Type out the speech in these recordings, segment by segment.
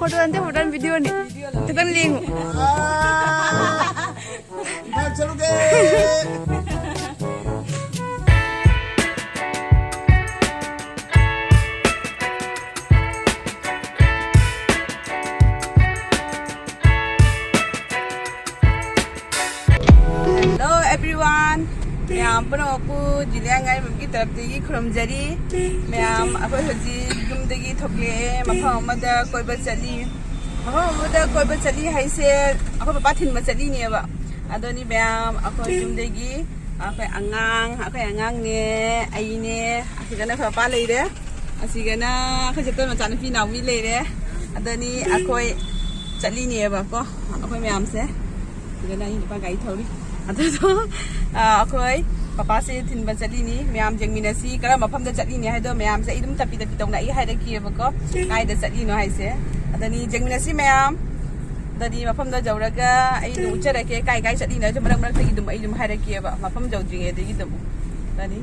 Photo अंते photo video ने कितन लेंगो भाग चलोगे Hello everyone. Ma'am, panoku jilangai magi taraptagi khurumjari. Ma'am, akoi hoji yumdagi thokle mafam amada koiba chali. Mafam amada koiba chali haise akoi papa thinba chali ne ba. Adoni ma'am akoi yumdagi akoi angang ne ai ne asigana papa leire. Asigana khajatan machan fi nawi leire. Adoni akoi chali ne ba ko akoi ma'am se. Asigana ini pa gai thori. अदो अखोय पापा से थिनबा चलीनी ma'am जेंगमिनासी करा मफम the चलीनी हाइदो ma'am से इदुम तपी तपी तौना इ हाइदा कियबको काइदा चलीनो हाइसे अदनी जेंगमिनासी ma'am दनी मफम the जौरगा आई नुचरके काइ काइ चलीना जो मरक मरक तगी दुम आई दुम हाइदा कियबा मफम जौद्रिगे दगी दुम दनी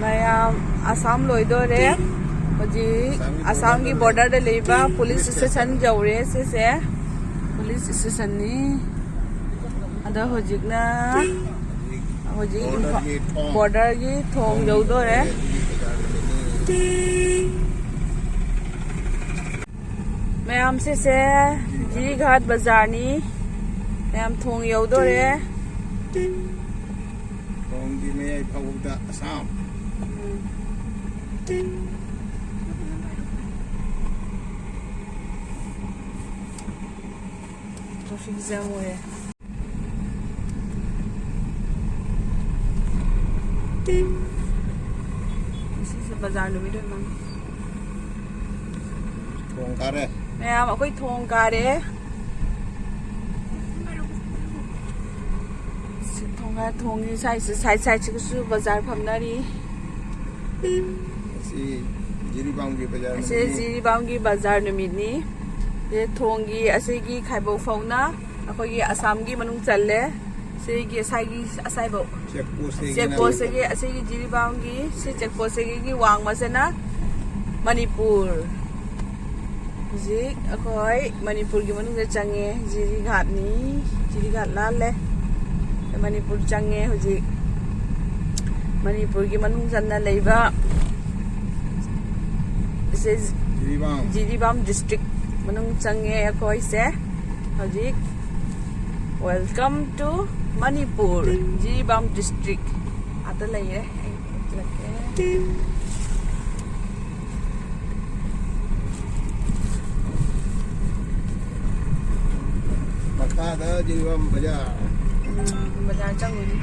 मैम आसाम लोइदोरे हजी आसाम की बॉर्डर दे लेबा पुलिस स्टेशन जौरे से पुलिस स्टेशन नि अदा हजिकना हजी बॉर्डर की थोंग जौदोरे मैम से जी घाट बाजार नि ma'am थोंग यौदोरे Di may pawuda Assam. Traffic jam हो है. इसी से बाजार में भी ना. Thong kare. मैं आप कोई थोंग कारे. थोंगी साइड से बाजार फमनारी जिरीबांगी बाजार नुमितनी ये थोंगी असेगी खाइबो फौना अखोगी असम की मनुंग चल्ले Segi asagi asaibo. Checkpost segi Checkpost segi asigi Jiribamgi si checkpost segi wang masana Manipur. Zik akoy Manipur gi manung da change Jiri Ghat ni Jiri Ghat la le Manipur change hoji Manipur gi manung janna leiba se Jiribam district manung change akoy se hoji welcome to Manipur Jiribam district ata leye Makada Jiribam Bazaar. Bazaar chang ni.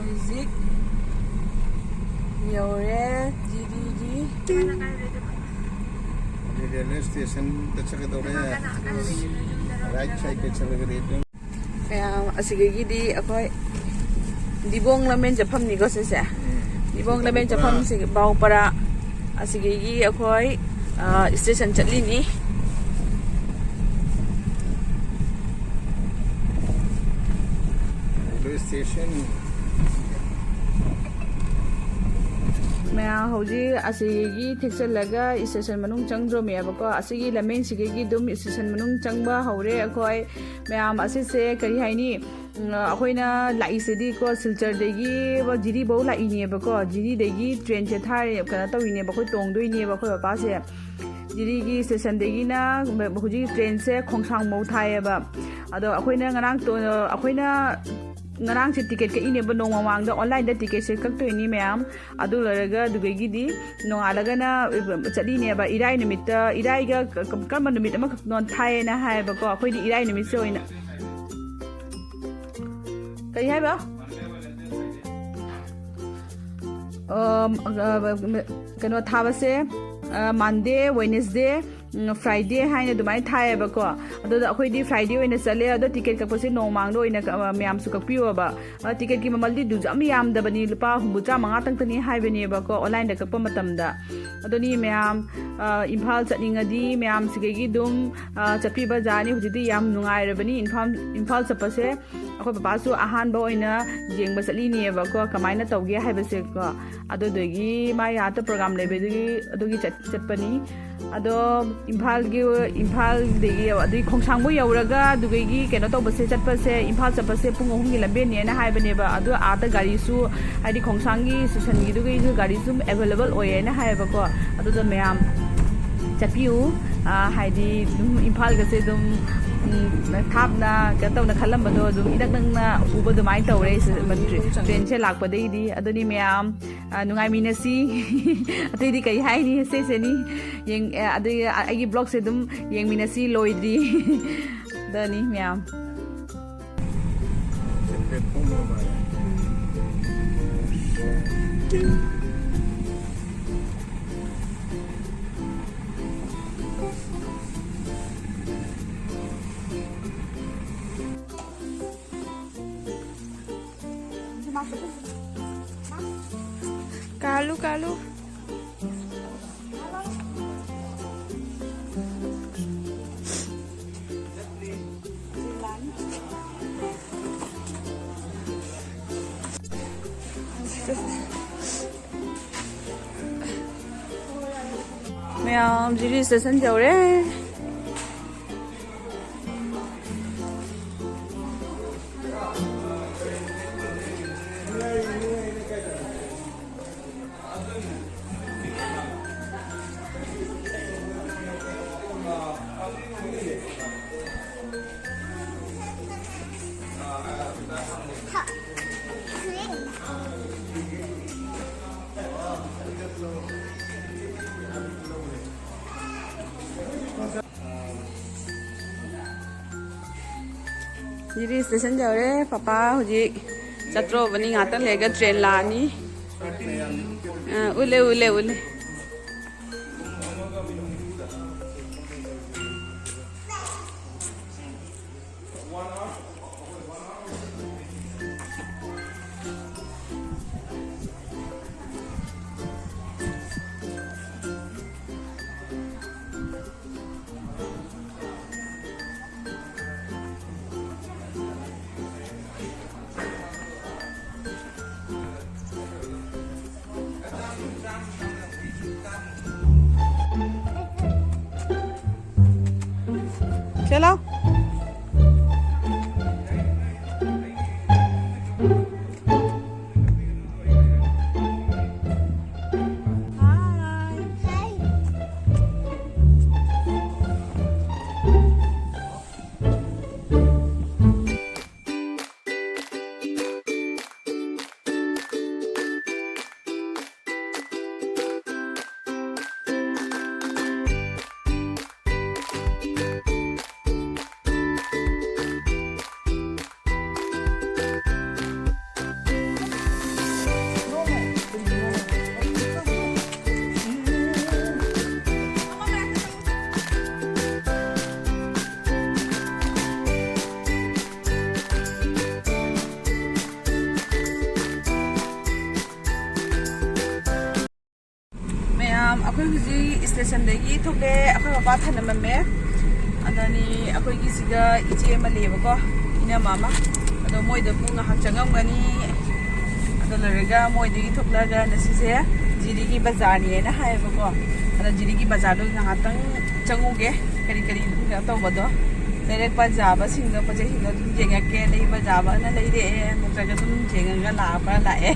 Music. Yore Jiri. Railway station chaka dore. Right side pe chaka gare. Kaya asigigi di akoy Dibong lamen japam ni ko se. Dibong lamen japam si baw para asigigi akoy station chatli ni. Railway station. Maya hoji asigi thexel laga station manung changdro me abako asigi lamen sigigi dum station manung changba hore akoy mayam asise kari haini akoina laisedi ko silchar degi ba jiri bo lai ni abako jiri degi train che thare kana tawine ba khoi tong doi ni ba khoi ba se jiri gi station degi na hoji train se khongsang mo thai ba ado akoina ngarang to akoina ngarang se ticket ka ine ba nong wang da online da ticket se kak to ni mayam adu laraga dugegi di no alaga na chali ne ba irai nimit irai ga kam nimit ama non thai na hai ba ko khoi di irai nimit se oina kai hai ba kano thaba se Monday Wednesday Friday haina dumai thai ba ko ado akhoi di Friday oina chale ado ticket ka pose no mang do oina myam su ka piwa ba ticket ki mamal di du jam yam da bani lupa humbucha manga tang tani hai bani ba ko online da ka pa matam da ado ni myam imphal chatninga di myam sigegi dum chapi ba jani hujidi yam nungai rabani imphal chapase akhoi baba su ahan ba oina jeng ba chali ni ba ko kamaina tawge hai ba se ko ado dogi ma ya ta program lebe dogi chatpani ado imphal degi adi khongsang bo yauraga dugegi keno to base chatpase imphal chapase pung ohum gi lambe ne na haibane ba ado ata gari su adi khongsang gi station gi dugegi gari su available oye na haiba ko ado da mayam chapiu haidi imphal ga se dum thapna ka tawna khalam bado dum idak nang na uba du mai tawre train che lak pa dei di adoni mayam nungai minasi atoi di kai hai ni se ni yeng adoi agi blog se dum yeng minasi loidri dani mayam Kalu Mèo Jiri station dầu đấy. Jiri station dầu đấy. Papa hoji chatro bani ngata lega train lani. Ule. ꯂꯥꯎ ꯑꯩꯈꯣꯏ ꯍꯧꯖꯤꯛ ꯁ꯭ꯇꯦꯁꯟꯗꯒꯤ ꯊꯣꯛꯂꯦ ꯑꯩꯈꯣꯏ ꯃꯄꯥ ꯊꯅꯝꯃꯦ ꯑꯗꯅꯤ ꯑꯩꯈꯣꯏꯒꯤ ꯁꯤꯗ ꯏꯆꯦ ꯑꯃ ꯂꯩꯌꯦꯕꯀꯣ ꯏꯅꯝꯃ ꯑꯃ ꯑꯗꯣ ꯃꯣꯏꯗ ꯄꯨꯡ ꯉꯥꯏꯍꯥꯛ ꯆꯪꯉꯝꯒꯅꯤ ꯑꯗꯣ ꯂꯣꯏꯔꯒ ꯃꯣꯏꯗꯒꯤ ꯊꯣꯛꯂꯒ ꯉꯁꯤꯁꯦ ꯖꯤꯔꯤꯒꯤ ꯕꯖꯥꯔꯅꯦꯅ ꯍꯥꯏꯌꯦꯕꯀꯣ ꯑꯗꯣ ꯖꯤꯔꯤꯒꯤ ꯕꯖꯥꯔꯗꯣ ꯉꯥꯏꯍꯥꯛꯇꯪ ꯆꯪꯉꯨꯒꯦ ꯀꯔꯤ ꯀꯩꯅꯣ ꯇꯧꯕꯗꯣ ꯂꯩꯔꯛꯄ ꯌꯥꯕꯁꯤꯡꯗꯣ ꯄꯣꯠ ꯆꯩꯁꯤꯡꯗꯣ ꯑꯗꯨꯝ ꯌꯦꯡꯉꯛꯀꯦ ꯂꯩꯕ ꯌꯥꯕꯅ ꯂꯩꯔꯛꯑꯦ ꯅꯠꯇ꯭ꯔꯒ ꯑꯗꯨꯝ ꯌꯦꯡꯉꯒ ꯂꯥꯛꯄ꯭ꯔꯥ ꯂꯥꯛꯑꯦ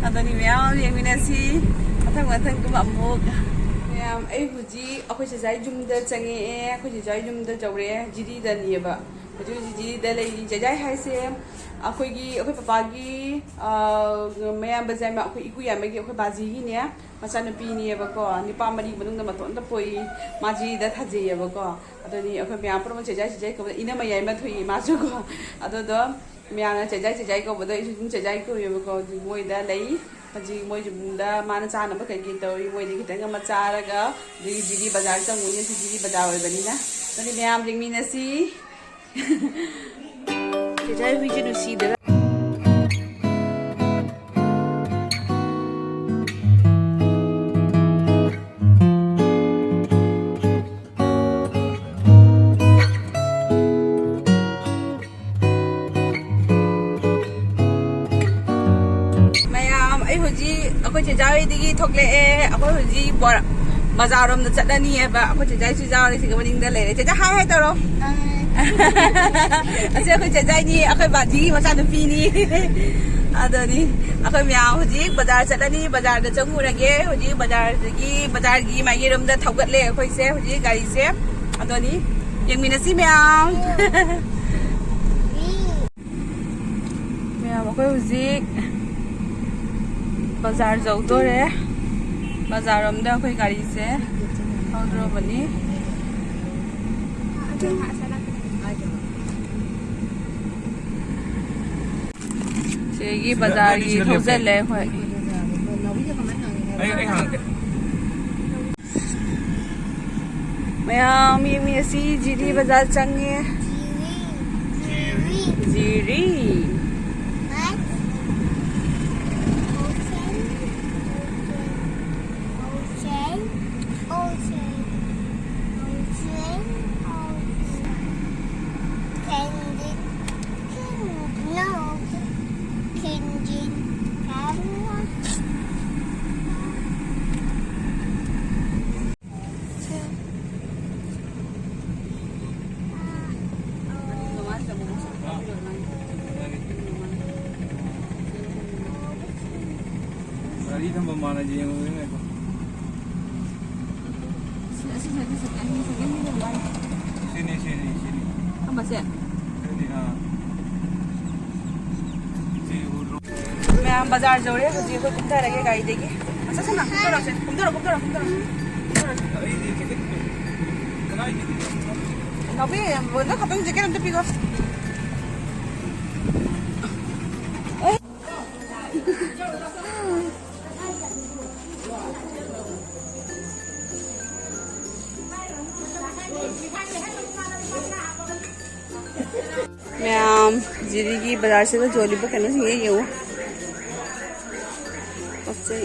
ꯑꯗꯨꯅꯤ ꯃꯌꯥꯝ ꯌꯦꯡꯃꯤꯟꯅꯁꯤ ꯃꯊꯪ ꯑꯃꯨꯛ ꯃꯌꯥꯝ ꯑꯩ ꯍꯧꯖꯤꯛ ꯑꯩꯈꯣꯏ ꯆꯦꯆꯥꯏ ꯌꯨꯝꯗ ꯆꯪꯉꯛꯑꯦ ꯑꯩꯈꯣꯏ ꯆꯦꯆꯥꯏ ꯌꯨꯝꯗ ꯌꯧꯔꯛꯑꯦ ꯖꯤꯔꯤꯗꯅꯦꯕ ꯍꯧꯖꯤꯛ ꯖꯤꯔꯤꯗ ꯂꯩꯔꯤ ꯆꯦꯆꯥꯏ ꯍꯥꯏꯁꯦ ꯑꯩꯈꯣꯏ ꯄꯄꯥꯒꯤ ꯃꯌꯥꯝꯕꯖꯥꯏ ꯑꯩꯈꯣꯏ ꯏꯄꯨꯌꯥꯏꯃꯒꯤ ꯑꯩꯈꯣꯏ ꯕꯥꯖꯤꯒꯤꯅꯦ ꯃꯆꯥꯅꯨꯄꯤꯅꯦꯕꯀꯣ ꯅꯨꯄꯥ ꯃꯔꯤ ꯃꯅꯨꯡꯗ ꯃꯇꯣꯟꯇ ꯄꯣꯛꯏ ꯃꯥ ꯖꯤꯔꯤꯗ ꯊꯥꯖꯩꯌꯦꯕꯀꯣ ꯑꯗꯨꯅꯤ ꯑꯩꯈꯣꯏ ꯃꯌꯥꯝ ꯄꯨꯝꯅꯃꯛ ꯆꯦꯆꯥꯏ ꯀꯧꯕꯗ ꯏꯅꯝꯃ ꯌꯥꯏꯃ ꯊꯣꯛꯏ ꯃꯥꯁꯨꯀꯣ ꯑꯗꯨꯗꯣ ꯃꯌꯥꯝꯅ ꯆꯦꯆꯥꯏ ꯀꯧꯕꯗ ꯑꯩꯁꯨ ꯑꯗꯨꯝ ꯆꯦꯆꯥꯏ ꯀꯧꯋꯦꯕꯀꯣ ꯍꯧꯖꯤꯛ ꯃꯣꯏꯗ ꯂꯩ ꯍꯧꯖꯤꯛ ꯃꯣꯏ ꯌꯨꯝꯗ ꯃꯥꯅ ꯆꯥꯅꯕ ꯀꯩꯀꯩ ꯇꯧꯔꯤ ꯃꯣꯏꯗ ꯈꯤꯇꯪ ꯑꯃ ꯆꯥꯔꯒ ꯑꯗꯒꯤ ꯖꯤꯔꯤ ꯕꯖꯥꯔ ꯆꯪꯉꯨꯅꯤ ꯖꯤꯔꯤ ꯕꯖꯥꯔ ꯑꯣꯏꯕꯅꯤꯅ ꯑꯗꯨꯗꯤ ꯃꯌꯥꯝ ꯌꯦꯡꯃꯤꯟꯅꯁꯤ ꯆꯦꯆꯥꯏ ꯍꯨꯏꯁꯦ ꯅꯨꯡꯁꯤꯗꯔ ꯑꯩꯈꯣꯏ ꯆꯦꯆꯥꯍꯣꯏꯗꯒꯤ ꯊꯣꯛꯂꯛꯑꯦ ꯑꯩꯈꯣꯏ ꯍꯧꯖꯤꯛ ꯕꯖꯥꯔꯔꯣꯝꯗ ꯆꯠꯂꯅꯤꯑꯕ ꯑꯩꯈꯣই ꯆꯦꯆꯥꯏꯁꯨ ꯌꯥꯎꯔꯦ ꯁꯤꯒ ꯃꯅꯤꯡꯗ ꯂꯩꯔꯦ ꯆꯦꯆꯥ ꯍꯥꯏ ꯇꯧꯔꯣ ꯑꯁꯤ ꯑꯩꯈꯣꯏ ꯆꯦꯆꯥꯏꯅꯤ ꯑꯩꯈꯣꯏ ꯕꯥꯖꯤꯒꯤ ꯃꯆꯥꯅꯨꯄꯤꯅꯤ ꯑꯗꯨꯅꯤ ꯑꯩꯈꯣꯏ ꯃꯌꯥꯝ ꯍꯧꯖꯤꯛ ꯕꯖꯥꯔ ꯆꯠꯂꯅꯤ ꯕꯖꯥꯔꯗ ꯆꯪꯉꯨꯔꯒꯦ ꯍꯧꯖꯤꯛ ꯕꯖꯥꯔꯒꯤ ꯃꯥꯏꯀꯩꯔꯣꯝꯗ ꯊꯧꯒꯠꯂꯦ ꯑꯩꯈꯣꯏꯁꯦ ꯍꯧꯖꯤꯛ ꯒꯥꯔꯤꯁꯦ ꯑꯗꯨꯅꯤ ꯌꯦꯡꯃꯤꯟꯅꯁꯤ ꯃꯌꯥꯝ ꯑꯩꯈꯣꯏ ꯍꯧꯖꯤꯛ बाजार जौदोरे बाजार रोमदा अखोई गाड़ी से थौद्रोबनी सेगी बाजार की थौजले होय मयाम येमिसी जीरी बाजार चंगे जीरी Tadi tambah mana je yang ini? Sini. Apa sih? Sini मैं हम बाजार जा रहे हैं जी को घूमता रहेगा गाड़ी देगी अच्छा सुना घूमता नबी वो ना खत्म जगह हम तो पिघो मैम जीरी की बाजार से तो जोली पर कहना चाहिए ये वो सबसे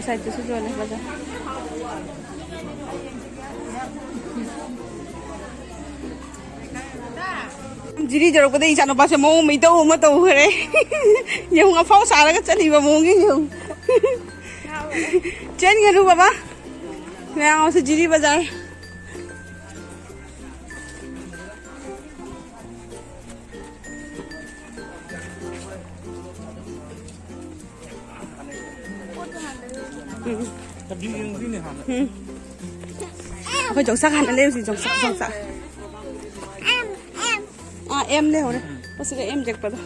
साइड से जो है बाजार Jiri jorok pada isan apa semua mau tahu kere. Yang ngafau salah kan cari bawa mungkin yang. Jen nggak lu bapa? Yang masih jiri bazar. Phải trồng sắc hẳn lên gì trồng sắc. À em đây rồi, bác sĩ em chắc vào đó.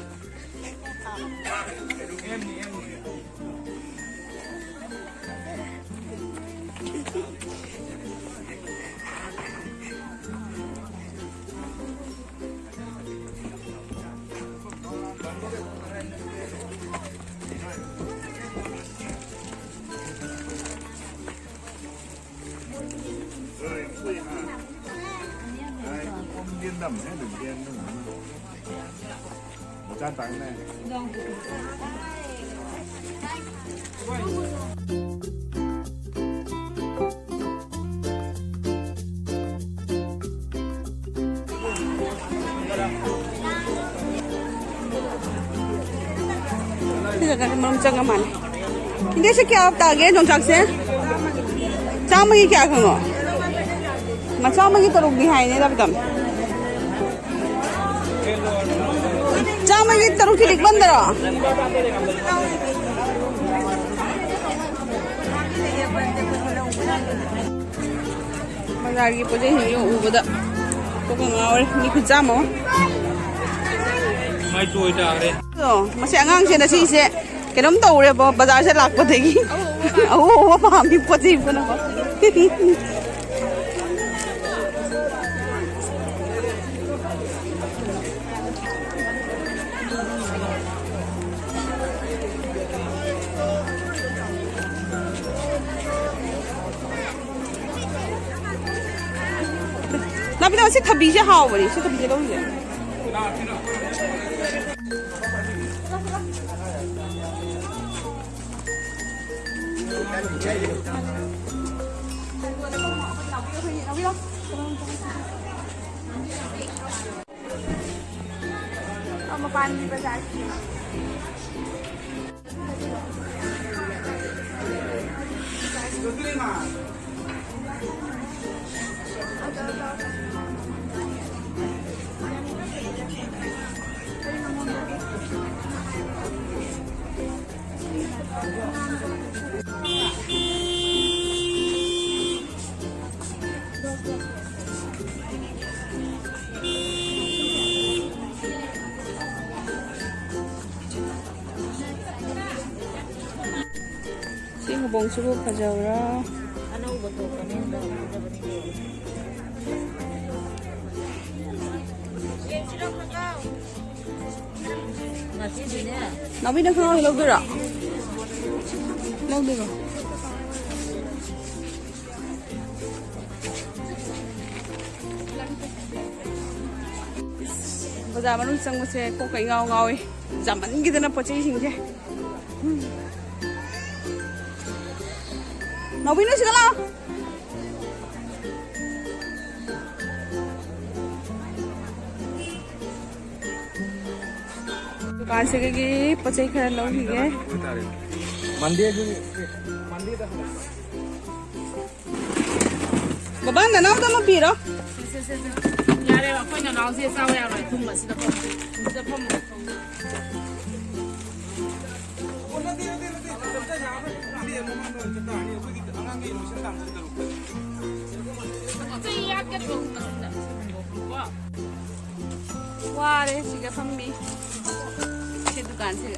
Điên đầm hay đừng điên nữa. Một trăm tặng này. Bây giờ cái mâm chân cái màn. Ini sekian apa lagi dong cakse? Sama lagi kaya kan? Macam lagi teruk di hari ni tapi tam. Sama lagi teruk di bandar. Bandar lagi pun jadi yo udah. Kau ngawal ni kerja mo? Mai chui ra đấy. So, masih angang sih nasi sih. Kenapa tahu re bazar se lak pategi. Oh, paham ni pategi pun apa. Tapi dah masih thabi je hao beri, masih thabi je dah je. Mau pani bazar. Sing bong suruh kajawra. Ano betul kami dah beri. Nasi ni. Nabi dah kau log dera. Log dera. Bazar mana sang masih kau kau ngau. Zaman kita nak pocai sing je. Nabi ni segala. दुकान से गए पचाई खड़ा लोग ही गए मंदिर मंदिर बाबा ना तो मत पी रहा यारे कोई ना नाव से साव यार तुम बस दफा वाह रे चिका फम्मी ये दुकान से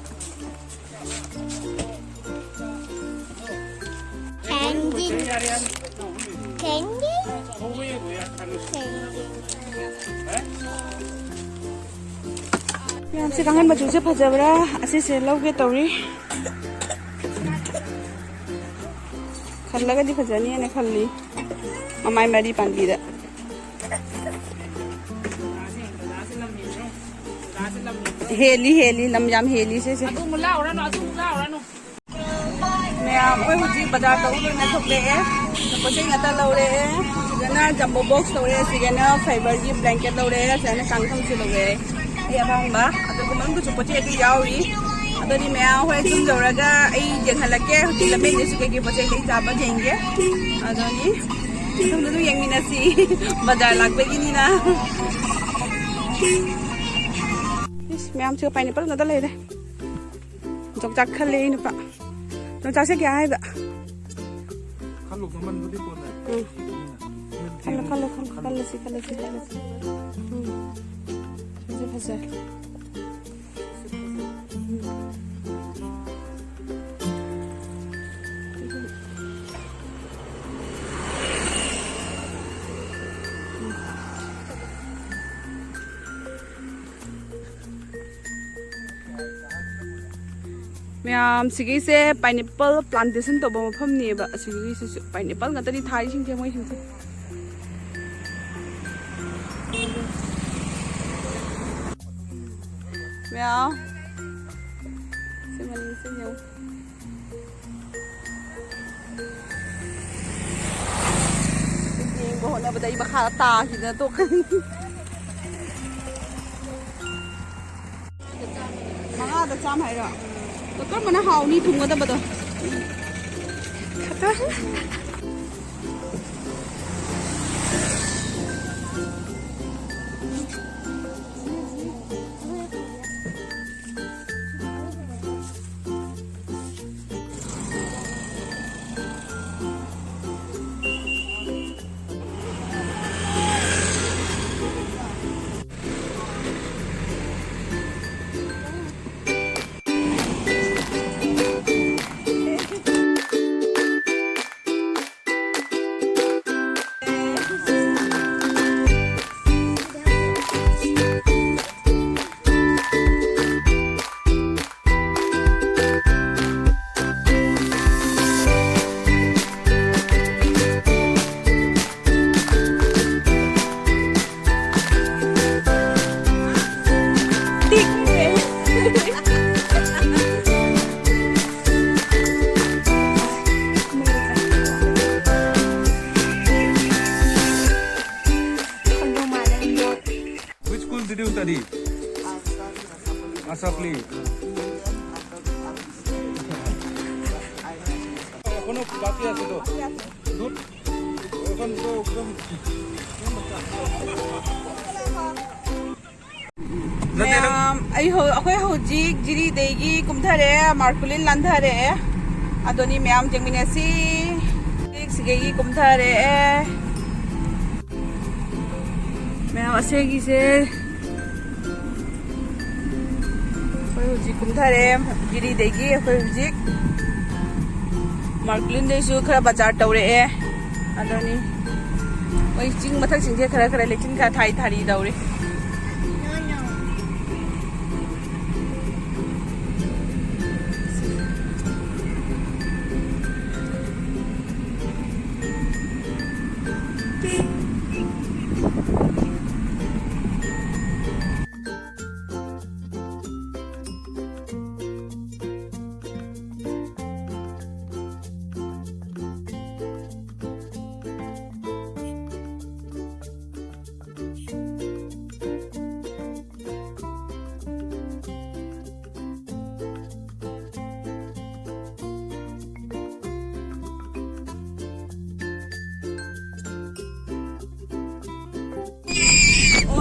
Candy. Candy. यहाँ से कहाँ बच्चों से फजबरा ऐसे से लोग के तौरी खल्ला का दी फजनी है ने खल्ली अमाई मरी पांडी दा हेली लम जाम हेली से Atu mula orang no. मैं आपको हुजी बाजार तो उन्हें थोक ले है तो कुछ ही नता लौरे है sigana jumbo box lore sigana fiber gi blanket lore sana kangtham chu lore ai abang ba adu kumang ku chupa che di yawi adu ni me hoi chum joraga ai jeng halake hotel me ni su ke pache le jaba jenge adu ni tum du yang minasi bazar lagbe gi ni na is me am chu pineapple ngada le de jok jak khale ni pa jok jak se kya hai ba ขลุกน้ำมันก็ที่ปนเลย kallo si Hazır. Mẹ sige se pineapple plantation to bom pham ni ba sige se pineapple ngata ni thai sing the moi sing se mẹ se mình se nhau jing bo na ba dai ba kha ta ki na to mga da cham hai ra तो मना how नहीं थूंगा तो बता खाता Did you study? Asapli. কোনো বাকি আছে তো দুধ এখন তো একদম ai ho akhoi ho ji jiri degi kumthare markulin landhare adoni myam jengminasi sigegi kumthare myam asegi se akhoi ho ji kumthare jiri degi akhoi ho ji markulin de su khara bazar tawre adoni oi jing mathak singje khara lekin ka thai thari daure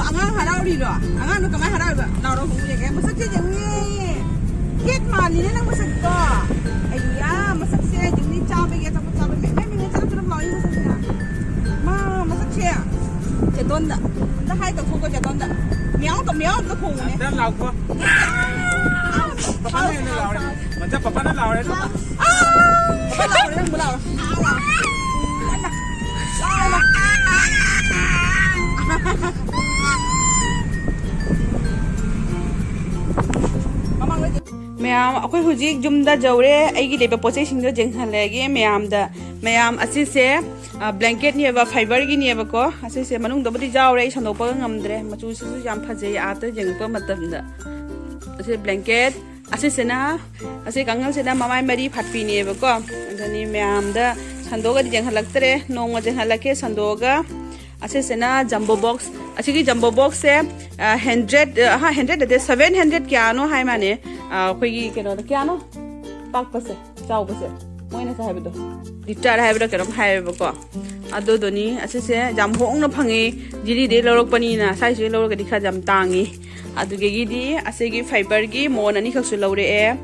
angang harau di lo angang nu kamai harau ba naro hu ye ke masak je jeng ket ma ni na masak ko ayya masak se jeng ni cha be ge ta me me cha tu lo yi masak ya ma masak che don da hai ta ko che don da miao to ko ne dan lau ko papa ne lau re man cha papa na lau re papa lau re mu lau मैम अखोई हुजिक जुमदा जौरे आइगी लेबा पोचे सिंगो जेंगहलेगे ma'am असी से blanket निबा fibre गी निबा को असी से मनुंग दबदी जावरे सनोपा ngamdre मचु सिसु याम फजे आतो जेंगपा मतमदा असी ब्लैंकेट असी सेना असी कंगल सेना ममाई मरी फाटपी निबा को अदनी मैम दा ꯁꯟꯗꯣꯛꯑꯒꯗꯤ ꯌꯦꯡꯍꯜꯂꯛꯇ꯭ꯔꯦ ꯅꯣꯡꯃ ꯌꯦꯡꯍꯜꯂꯛꯀꯦ ꯁꯟꯗꯣꯛꯑꯒ ꯑꯁꯤꯁꯤꯅ ꯖꯝꯕꯣ ꯕꯣꯛꯁ ꯑꯁꯤꯒꯤ ꯖꯝꯕꯣ ꯕꯣꯛꯁꯁꯦ 100 ꯅꯠꯇꯦ 700 ꯀꯌꯥꯅꯣ ꯍꯥꯏ ꯃꯥꯅꯦ ꯑꯩꯈꯣꯏꯒꯤ ꯀꯩꯅꯣꯗ ꯀꯌꯥꯅꯣ ꯄꯥꯛꯄꯁꯦ ꯆꯥꯎꯕꯁꯦ ꯃꯣꯏꯅꯁꯨ ꯍꯥꯏꯕꯗꯣ ꯂꯤꯇꯔ ꯍꯥꯏꯕ꯭ꯔꯥ ꯀꯩꯅꯣꯝ ꯍꯥꯏꯌꯦꯕꯀோ ꯑꯗꯨꯗꯨꯅꯤ ꯑꯁꯤꯁꯦ ꯌꯥꯝ ꯍꯣꯡꯅ ꯐꯪꯉꯤ ꯖꯤꯔꯤꯗꯩ ꯂꯧꯔꯛꯄꯅꯤꯅ ꯁꯥꯏꯁꯤꯗꯩ ꯂꯧꯔꯒꯗꯤ ꯈꯔ ꯌꯥꯝ ꯇꯥꯡꯉꯤ ꯑꯗꯨꯗꯒꯤꯗꯤ ꯑꯁꯤꯒꯤ ꯐꯥꯏꯕꯔꯒꯤ ꯃꯣꯟ ꯑꯅꯤꯈꯛꯁꯨ ꯂꯧꯔꯛꯑꯦ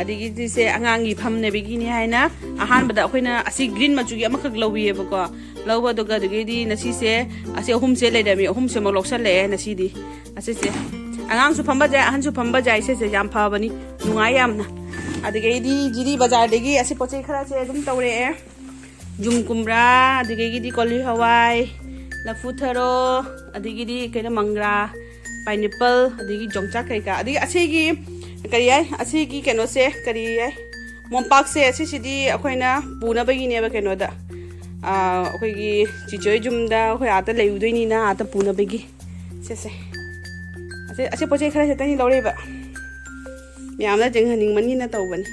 ꯑꯗꯒꯤꯗꯤꯁꯦ ꯑꯉꯥꯡꯒꯤ ꯐꯝꯅꯕꯒꯤꯅꯤ ꯍꯥꯏꯅ ꯑꯍꯥꯟꯕꯗ ꯑꯩꯈꯣꯏꯅ ꯑꯁꯤ ꯒ꯭ꯔꯤꯟ ꯃꯆꯨꯒꯤ ꯑꯃꯈꯛ ꯂꯧꯕꯤꯌꯦꯕꯀꯣ ꯂꯧꯕꯗꯨꯒ ꯑꯗꯨꯗꯒꯤꯗꯤ ꯉꯁꯤꯁꯦ ꯑꯁꯤ ꯑꯍꯨꯝꯁꯦ ꯂꯩꯔꯝꯃꯤ ꯑꯍꯨꯝꯁꯤꯃꯛ ꯂꯧꯁꯜꯂꯛꯑꯦ ꯉꯁꯤꯗꯤ ꯑꯁꯤꯁꯦ ꯑꯉꯥꯡꯁꯨ ꯐꯝꯕ ꯌꯥꯏ ꯑꯍꯟꯁꯨ ꯐꯝꯕ ꯌꯥꯏ ꯁꯤꯁꯦ ꯌꯥꯝ ꯐꯕꯅꯤ ꯅꯨꯡꯉꯥꯏ ꯌꯥꯝꯅ ꯑꯗꯨꯗꯒꯤꯗꯤ ꯖꯤꯔꯤ ꯕꯖꯥꯔꯗꯒꯤ ꯑꯁꯤ ꯄꯣꯠ ꯆꯩ ꯈꯔꯁꯦ ꯑꯗꯨꯝ ꯇꯧꯔꯛꯑꯦ ꯌꯨꯝ ꯀꯨꯝꯕ꯭ꯔꯥ ꯑꯗꯨꯗꯒꯤꯗꯤ ꯀꯣꯂꯤ ꯍꯋꯥꯏ ꯂꯐꯨ ꯊꯔꯣ ꯑꯗꯒꯤꯗꯤ ꯀꯩꯅꯣ ꯃꯪꯒ꯭ꯔꯥ ꯄꯥꯏꯅꯦꯄꯜ ꯑꯗꯒꯤ ꯌꯣꯡꯆꯥꯛ ꯀꯩꯀꯥ ꯑꯗꯒꯤ ꯑꯁꯤꯒꯤ ꯀꯔꯤ ꯌꯥꯏ ꯑꯁꯤꯒꯤ ꯀꯩꯅꯣꯁꯦ ꯀꯔꯤ ꯌꯥꯏ ꯃꯣꯝꯄꯥꯛꯁꯦ ꯑꯁꯤꯁꯤꯗꯤ ꯑꯩꯈꯣꯏꯅ ꯄꯨꯅꯕꯒꯤꯅꯦꯕ ꯀꯩꯅꯣꯗ ꯑꯩꯈꯣꯏꯒꯤ ꯆꯤꯆꯣꯏ ꯌꯨꯝꯗ ꯑꯩꯈꯣꯏ ꯑꯥꯗ ꯂꯩꯔꯨꯗꯣꯏꯅꯤꯅ ꯑꯥꯗ ꯄꯨꯅꯕꯒꯤ ꯁꯤꯁꯦ ꯑꯁꯤ ꯄꯣꯠ ꯆꯩ ꯈꯔ ꯈꯛꯇꯅꯤ ꯂꯧꯔꯛꯏꯕ ꯃꯌꯥꯝꯅ ꯌꯦꯡꯍꯟꯅꯤꯡꯕꯅꯤꯅ ꯇꯧꯕꯅꯤ